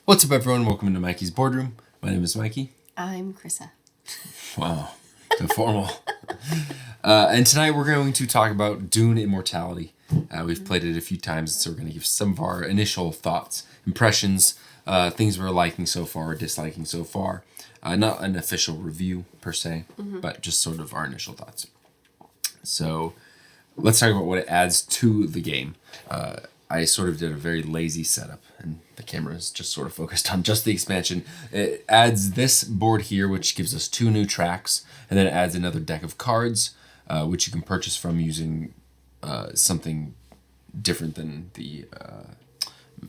What's up, everyone? Welcome into Mikey's Boardroom. My name is Mikey. I'm Krissa. Wow, so formal. And tonight we're going to talk about Dune Immortality. We've played it a few times, so we're going to give some of our initial thoughts, impressions, things we're liking so far, disliking so far. Not an official review, per se, but just sort of our initial thoughts. So let's talk about what it adds to the game. I sort of did a very lazy setup, and the camera is just sort of focused on just the expansion. It adds this board here, which gives us 2 new tracks, and then it adds another deck of cards, which you can purchase from using something different than the,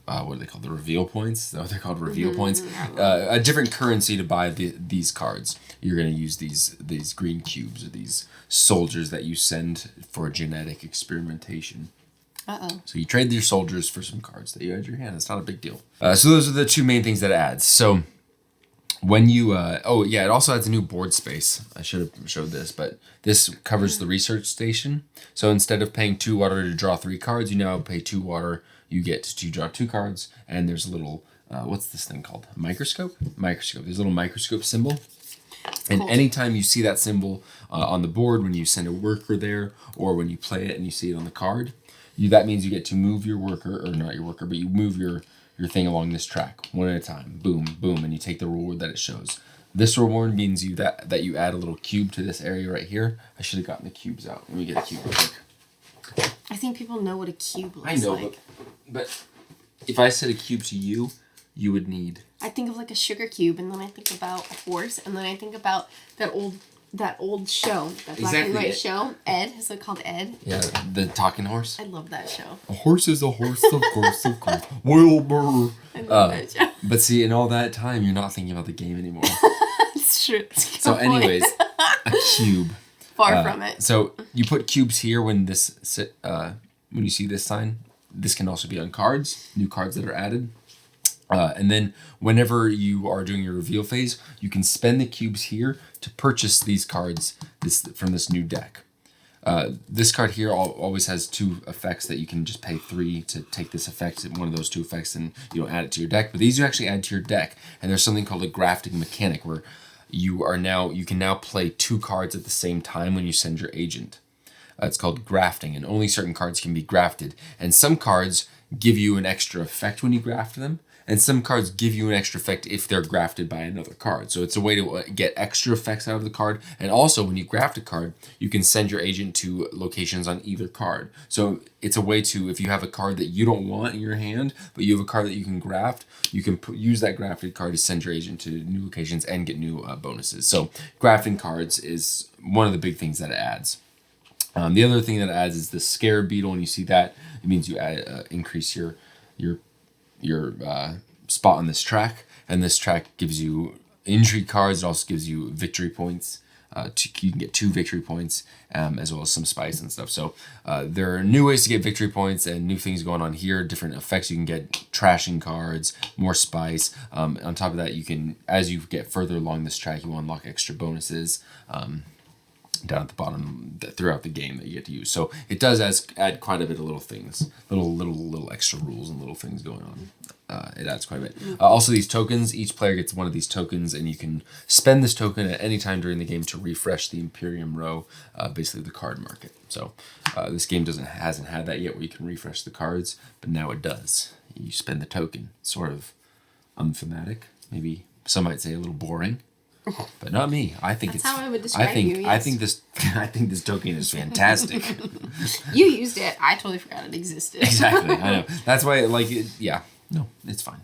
what are they called? The reveal points? Oh, they're called reveal points. A different currency to buy these cards. You're going to use these green cubes, or these soldiers that you send for genetic experimentation. So you trade your soldiers for some cards that you had in your hand. It's not a big deal. So those are the 2 main things that it adds. So when you... it also adds a new board space. I should have showed this, but this covers the research station. So instead of paying 2 water to draw 3 cards, you now pay 2 water. You get to draw 2 cards, and there's a little... what's this thing called? Microscope? Microscope. There's a little microscope symbol. And anytime you see that symbol on the board, when you send a worker there, or when you play it and you see it on the card... that means you get to move your worker, or not your worker, but you move your thing along this track one at a time. Boom, boom, and you take the reward that it shows. This reward means that you add a little cube to this area right here. I should have gotten the cubes out. Let me get a cube real quick. I think people know what a cube looks I know, like. but if I said a cube to you, you would need... I think of like a sugar cube, and then I think about a horse, and then I think about that old show, that black and white show. Ed, is it called Ed? Yeah, the talking horse. I love that show. A horse is a horse, of course, of course. Wilbur. I love that show. But see, in all that time, you're not thinking about the game anymore. It's true. So anyways, a cube. Far from it. So you put cubes here when when you see this sign. This can also be on cards, new cards that are added. And then whenever you are doing your reveal phase, you can spend the cubes here to purchase these cards from this new deck. This card here always has 2 effects that you can just pay 3 to take this effect, one of those 2 effects, and you don't add it to your deck. But these you actually add to your deck. And there's something called a grafting mechanic where you can now play 2 cards at the same time when you send your agent. It's called grafting, and only certain cards can be grafted. And some cards give you an extra effect when you graft them. And some cards give you an extra effect if they're grafted by another card. So it's a way to get extra effects out of the card. And also, when you graft a card, you can send your agent to locations on either card. So it's a way to, if you have a card that you don't want in your hand, but you have a card that you can graft, you can use that grafted card to send your agent to new locations and get new bonuses. So grafting cards is one of the big things that it adds. The other thing that it adds is the Scarab Beetle. When you see that, it means you increase your spot on this track, and this track gives you injury cards. It also gives you victory points. You can get 2 victory points, as well as some spice and stuff. So there are new ways to get victory points and new things going on here. Different effects you can get: trashing cards, more spice. On top of that, you can, as you get further along this track, you unlock extra bonuses. Down at the bottom throughout the game that you get to use. So it does add quite a bit of little things, little extra rules and little things going on. It adds quite a bit. Also, these tokens, each player gets one of these tokens, and you can spend this token at any time during the game to refresh the Imperium row, basically the card market. So this game hasn't had that yet where you can refresh the cards, but now it does. You spend the token. Sort of unthematic, maybe some might say a little boring. But not me. I think That's how I would describe you. Yes. I think this token is fantastic. You used it. I totally forgot it existed. Exactly. I know. That's why yeah. No, it's fine.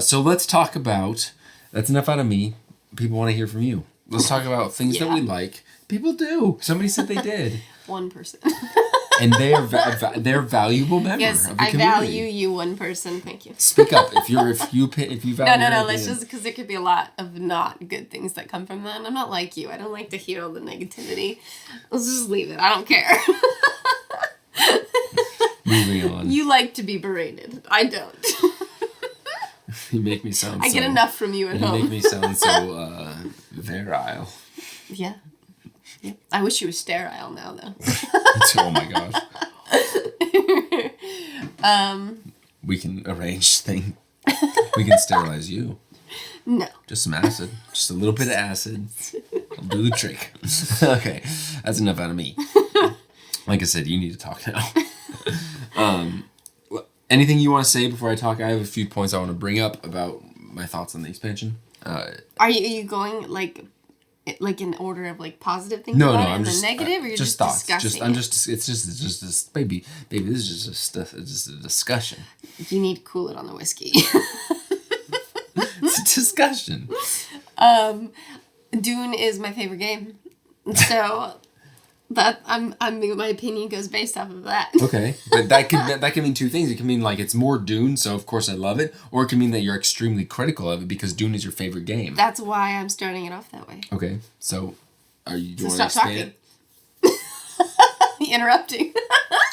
So let's talk about, that's enough out of me. People want to hear from you. Let's talk about things that we like. People do. Somebody said they did. One person. And they're valuable member yes, of the I community. value you, one person. Thank you. Speak up if you value. No. Let's just, because there could be a lot of not good things that come from that. And I'm not like you. I don't like to hear all the negativity. Let's just leave it. I don't care. Moving on. You like to be berated. I don't. You make me sound. I get enough from you at home. You make me sound so virile. Yeah. Yeah. I wish you were sterile now, though. Oh my gosh. We can arrange things. We can sterilize you. No. Just some acid. Just a little bit of acid. I'll do the trick. Okay. That's enough out of me. Like I said, you need to talk now. Anything you want to say before I talk? I have a few points I want to bring up about my thoughts on the expansion. Are you going like in order of like positive things no, about it I'm and just then negative, or you're just thoughts. discussing It's just baby. This is just a discussion. You need to cool it on the whiskey. It's a discussion. Dune is my favorite game, so that my opinion goes based off of that. Okay, but that can mean two things. It can mean like it's more Dune, so of course I love it, or it can mean that you're extremely critical of it because Dune is your favorite game. That's why I'm starting it off that way. Okay, so do you want to stop expand? Interrupting.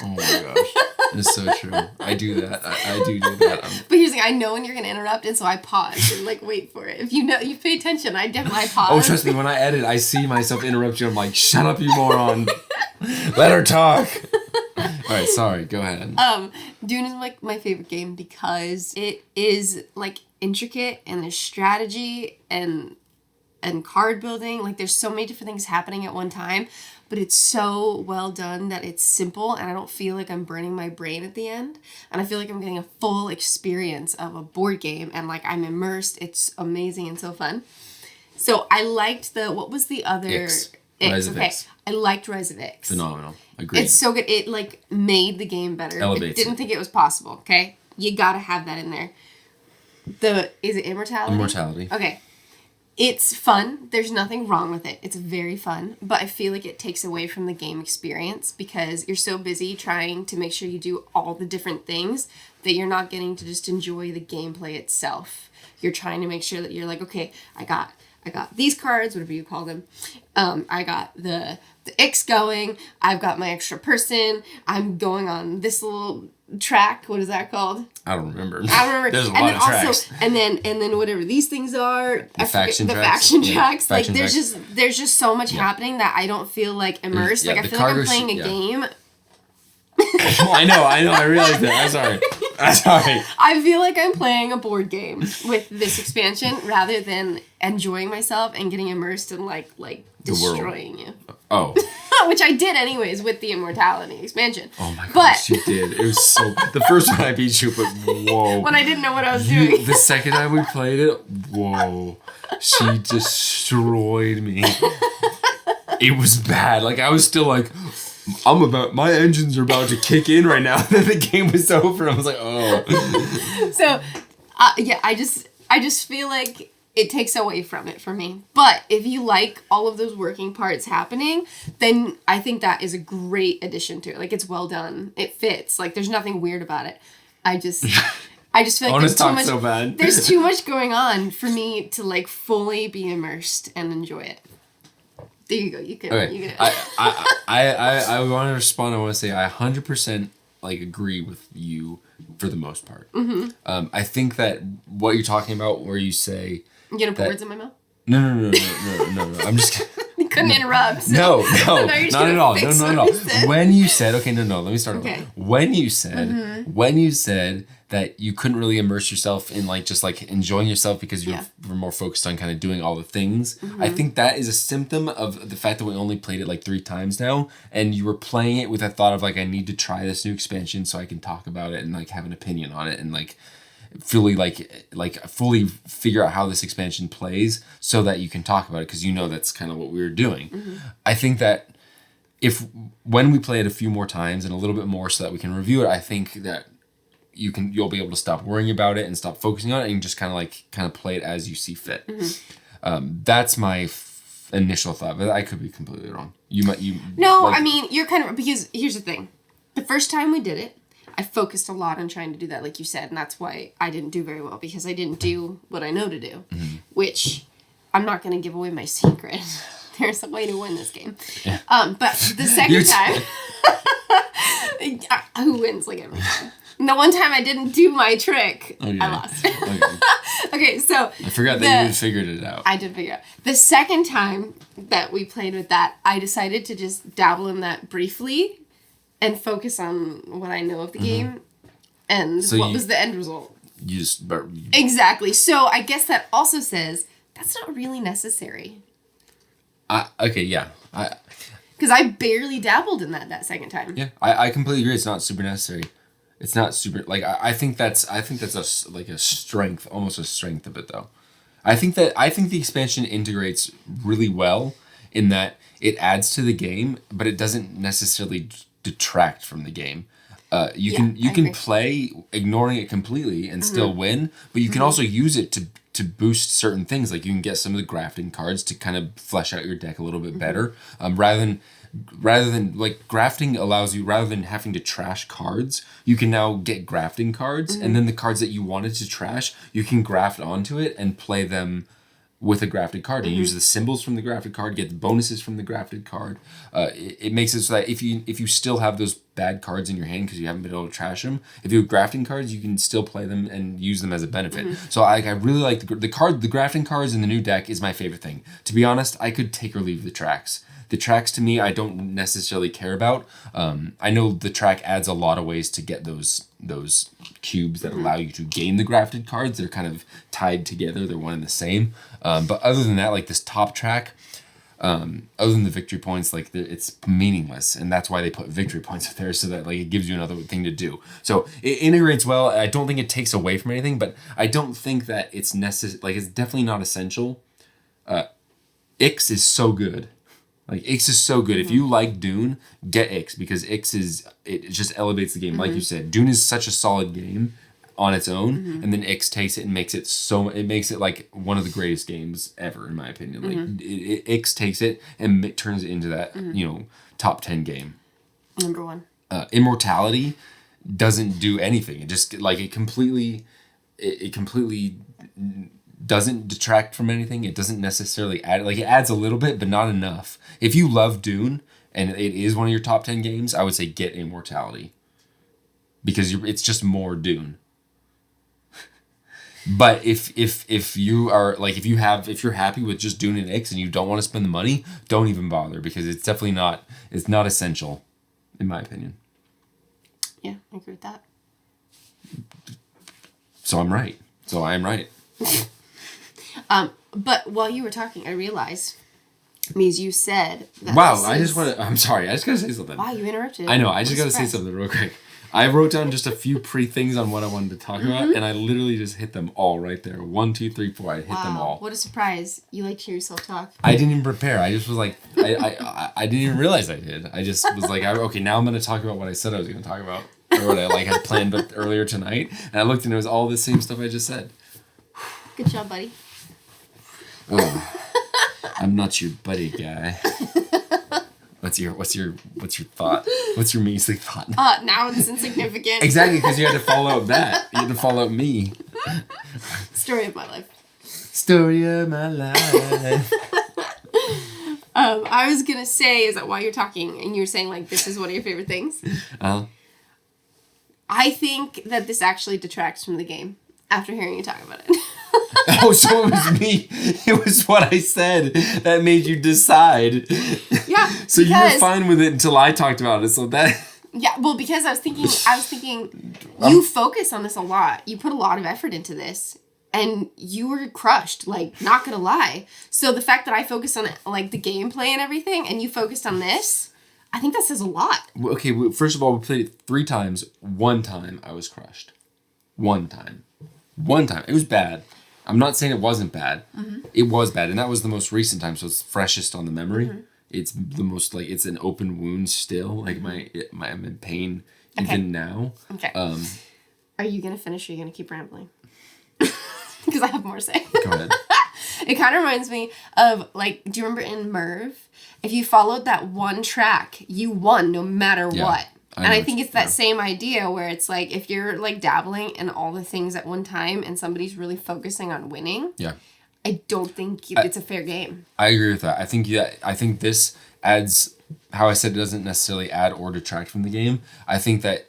Oh my gosh, it's so true. I do that. I do that. But here's the thing: I know when you're gonna interrupt, and so I pause and like wait for it. If you pay attention, I definitely pause. Oh, trust me, when I edit, I see myself interrupt you. I'm like, shut up, you moron. Let her talk. All right, sorry. Go ahead. Dune is like my favorite game because it is like intricate and there's strategy and card building. Like there's so many different things happening at one time, but it's so well done that it's simple and I don't feel like I'm burning my brain at the end. And I feel like I'm getting a full experience of a board game and like I'm immersed. It's amazing and so fun. So I liked what was the other? Ix. Rise of Ix. I liked Rise of Ix. Phenomenal. Agreed. It's so good. It like made the game better. Elevates I didn't think it was possible. Okay, you gotta have that in there. Is it Immortality? Immortality. Okay, it's fun. There's nothing wrong with it. It's very fun, but I feel like it takes away from the game experience because you're so busy trying to make sure you do all the different things that you're not getting to just enjoy the gameplay itself. You're trying to make sure that you're like, okay, I got these cards, whatever you call them. I got the Ix going. I've got my extra person. I'm going on this little track. What is that called? I don't remember. There's a lot of tracks. And then whatever these things are. The faction tracks. Faction tracks. Yeah, like there's just so much happening that I don't feel like immersed. Like I feel like I'm playing a game. I know. I realized that. I'm sorry. I feel like I'm playing a board game with this expansion rather than enjoying myself and getting immersed in like destroying you. Oh. Which I did anyways with the Immortality expansion. Oh my gosh, you did. It was so... The first one I beat you, but whoa. When I didn't know what I was doing. The second time we played it, whoa. She destroyed me. It was bad. Like, I was still like... my engines are about to kick in right now. Then the game was over. I was like, oh. So, yeah, I just feel like it takes away from it for me. But if you like all of those working parts happening, then I think that is a great addition to it. Like, it's well done. It fits. Like, there's nothing weird about it. I just feel like there's too much. So bad. There's too much going on for me to like fully be immersed and enjoy it. There you go. You can. Okay. You can. I want to respond. I want to say I 100% like agree with you for the most part. Mm-hmm. I think that what you're talking about, where you say, you gonna put words in my mouth? No. I'm just. You couldn't interrupt. No, not at all. No. When you said, okay, no. Let me start over. Okay. When you said that you couldn't really immerse yourself in like just like enjoying yourself because you were more focused on kind of doing all the things. Mm-hmm. I think that is a symptom of the fact that we only played it like 3 times now, and you were playing it with a thought of like, I need to try this new expansion so I can talk about it and like have an opinion on it and like fully fully figure out how this expansion plays so that you can talk about it because you know that's kind of what we were doing. Mm-hmm. I think that when we play it a few more times and a little bit more so that we can review it, I think that you'll be able to stop worrying about it and stop focusing on it and just kind of play it as you see fit. Mm-hmm. That's my initial thought, but I could be completely wrong. I mean, you're kind of, because here's the thing. The first time we did it, I focused a lot on trying to do that, like you said, and that's why I didn't do very well, because I didn't do what I know to do, mm-hmm. which I'm not going to give away my secret. There's a way to win this game. Yeah. But the second time, who wins like every time? And the one time I didn't do my trick, I lost. Okay, so I forgot that you figured it out. I did figure it out. The second time that we played with that, I decided to just dabble in that briefly and focus on what I know of the game and what was the end result. you just... But, Exactly. So I guess that also says that's not really necessary. okay, yeah. Because I barely dabbled in that second time. Yeah, I completely agree. It's not super necessary. It's not super... Like, I think that's a strength, almost a strength of it, though. I think the expansion integrates really well in that it adds to the game, but it doesn't necessarily detract from the game. You can play ignoring it completely and still win, but you can also use it to boost certain things. Like you can get some of the grafting cards to kind of flesh out your deck a little bit better. Rather than like grafting allows you, rather than having to trash cards, you can now get grafting cards, and then the cards that you wanted to trash, you can graft onto it and play them with a grafted card. You use the symbols from the grafted card, get the bonuses from the grafted card. It makes it so that if you still have those bad cards in your hand because you haven't been able to trash them, if you have grafting cards, you can still play them and use them as a benefit. So I really like the grafting cards in the new deck is my favorite thing. To be honest, I could take or leave the tracks. The tracks to me, I don't necessarily care about. I know the track adds a lot of ways to get those cubes that allow you to gain the grafted cards. They're kind of tied together. They're one and the same. But other than that, like this top track, other than the victory points, like it's meaningless, and that's why they put victory points up there so that like it gives you another thing to do. So it integrates well. I don't think it takes away from anything, but I don't think that it's necessary. Like it's definitely not essential. Ix is so good. Like Ix is so good. If you like Dune, get Ix because it just elevates the game. Like you said, Dune is such a solid game on its own, and then Ix takes it and makes it like one of the greatest games ever in my opinion. Like Ix takes it and turns it into that top 10 game. Number 1. Immortality doesn't do anything. It just like it completely doesn't detract from anything. It doesn't necessarily add, like it adds a little bit, but not enough. If you love Dune and it is one of your top 10 games, I would say get Immortality because it's just more Dune. But if you are like if you're happy with just Dune and Ix and you don't want to spend the money, don't even bother because it's definitely not essential in my opinion. Yeah, I agree with that. So I'm right. But while you were talking, I realized, means you said that. Wow, I'm sorry, I just gotta say something. Wow, you interrupted. I know, I just gotta say something real quick. I wrote down just a few things on what I wanted to talk about, and I literally just hit them all right there. 1, 2, 3, 4. I hit them all. What a surprise! You like to hear yourself talk. I didn't even prepare. I just was like, I didn't even realize I did. I just was like, okay, now I'm gonna talk about what I said I was gonna talk about, or what I like had planned earlier tonight. And I looked and it was all the same stuff I just said. Good job, buddy. Oh, I'm not your buddy guy. What's your thought? What's your measly thought? Now it's insignificant. Exactly, because you had to follow up that. You had to follow up me. Story of my life. Story of my life. I was gonna say is that while you're talking and you're saying like this is one of your favorite things. I think that this actually detracts from the game after hearing you talk about it. Oh, so it was me. It was what I said that made you decide. Yeah. So you were fine with it until I talked about it. So that. Yeah, well, because I was thinking, you focus on this a lot. You put a lot of effort into this, and you were crushed. Like, not gonna lie. So the fact that I focused on like the gameplay and everything, and you focused on this, I think that says a lot. Okay, first of all, we played it 3 times. 1 time, I was crushed. 1 time. It was bad. I'm not saying it wasn't bad. It was bad, and that was the most recent time, so it's freshest on the memory. It's the most like it's an open wound still. Like I'm in pain even now. Okay. Are you gonna finish? Or are you gonna keep rambling? Because I have more to say. Go ahead. It kind of reminds me of like, do you remember in Merv? If you followed that one track, you won no matter what. I think it's that same idea where it's like if you're like dabbling in all the things at one time and somebody's really focusing on winning. Yeah. I don't think it's a fair game. I agree with that. I think this adds, how I said it doesn't necessarily add or detract from the game. I think that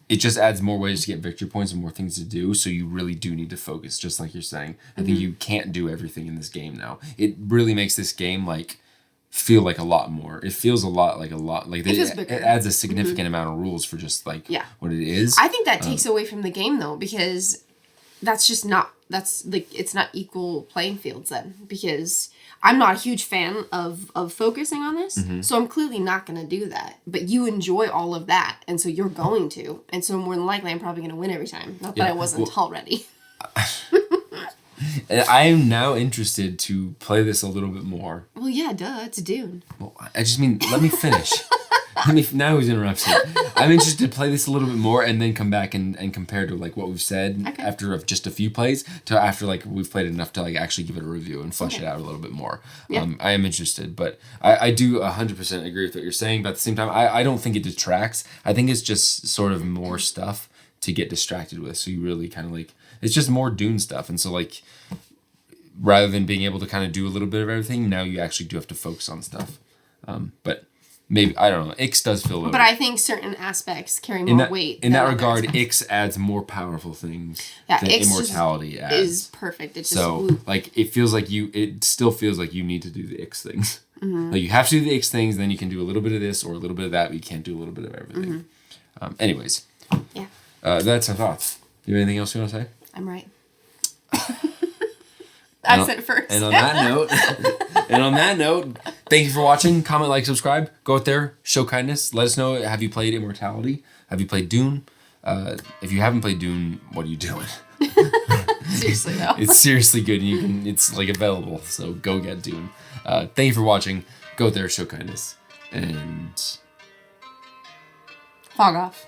it just adds more ways to get victory points and more things to do. So you really do need to focus, just like you're saying. I think you can't do everything in this game now. It really makes this game like feel like a lot more. It feels a lot like bigger. it adds a significant amount of rules for just like what it is. I think that takes away from the game though, because it's not equal playing fields then, because I'm not a huge fan of focusing on this, so I'm clearly not going to do that. But you enjoy all of that, and so you're going to, and so more than likely I'm probably going to win every time. Not that I wasn't already. I am now interested to play this a little bit more. Well, yeah, duh, it's Dune. Well, I just mean, let me finish. Now he's interrupting. I'm interested to play this a little bit more and then come back and compare to like what we've said after just a few plays to after like we've played enough to like actually give it a review and flesh it out a little bit more. Yeah. I am interested, but I do 100% agree with what you're saying. But at the same time, I don't think it detracts. I think it's just sort of more stuff to get distracted with. So you really kind of like, it's just more Dune stuff. And so like, rather than being able to kind of do a little bit of everything, now you actually do have to focus on stuff. But maybe, I don't know, Ix does feel a little But I think certain aspects carry more weight. In that regard, Ix adds more powerful things than Ix Immortality adds. Is perfect. It's so, just, like, it still feels like you need to do the Ix things. Like, you have to do the Ix things, then you can do a little bit of this or a little bit of that, but you can't do a little bit of everything. Anyways. Yeah. That's our thoughts. Do you have anything else you want to say? I'm right. I said it first. And on that note, thank you for watching. Comment, like, subscribe. Go out there, show kindness. Let us know, have you played Immortality? Have you played Dune? If you haven't played Dune, what are you doing? Seriously though. It's seriously good. It's like available, so go get Dune. Thank you for watching. Go out there, show kindness. And fog off.